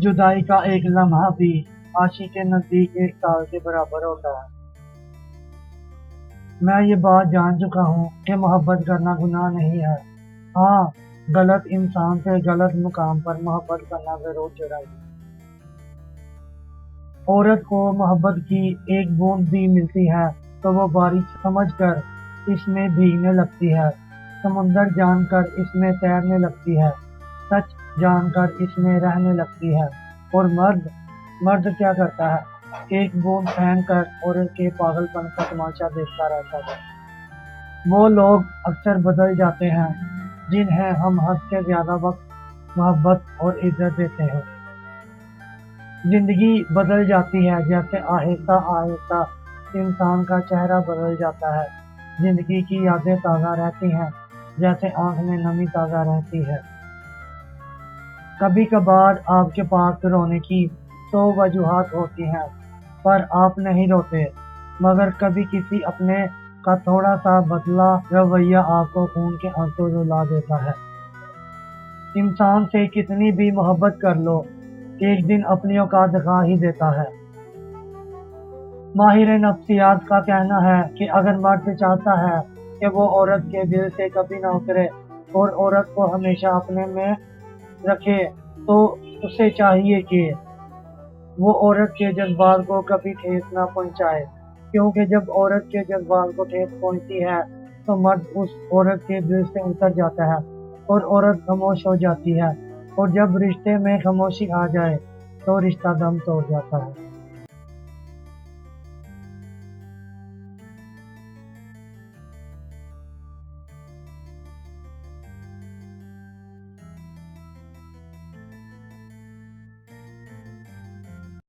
जुदाई का एक लम्हा भी आशिक के नजदीक एक साल के बराबर होता है। मैं ये बात जान चुका हूँ कि मोहब्बत करना गुनाह नहीं है। हाँ, गलत इंसान से गलत मुकाम पर मोहब्बत करना जरूर चाहिए। औरत को मोहब्बत की एक बूंद भी मिलती है तो वो बारिश समझकर इसमें भीगने लगती है, समुंदर जानकर इसमें तैरने लगती है, सच जानकर इसमें रहने लगती है। और मर्द क्या करता है? एक बूंद फेंक कर औरत के पागलपन का तमाशा देखता रहता है। वो लोग अक्सर बदल जाते हैं जिन्हें हम हद से ज्यादा वक्त मोहब्बत और इज्जत देते हैं। जिंदगी बदल जाती है जैसे आहिस्ता आहिस्ता इंसान का चेहरा बदल जाता है। जिंदगी की यादें ताज़ा रहती हैं जैसे आंख में नमी ताज़ा रहती है। कभी कभार आपके पास रोने की 100 वजूहात होती हैं पर आप नहीं रोते, मगर कभी किसी अपने का थोड़ा सा बदला रवैया आपको खून के आंसू रुला देता है। इंसान से कितनी भी मोहब्बत कर लो, एक दिन अपनी औकात दिखा ही देता है। माहिर नफ्सियात का कहना है कि अगर मर्द चाहता है कि वो औरत के दिल से कभी ना उतरे और औरत को हमेशा अपने में रखे, तो उसे चाहिए कि वो औरत के जज्बात को कभी ठेस ना पहुंचाए, क्योंकि जब औरत के जज्बात को ठेस पहुंचती है तो मर्द उस औरत के दिल से उतर जाता है और औरत खामोश हो जाती है, और जब रिश्ते में खामोशी आ जाए तो रिश्ता दम तोड़ जाता है।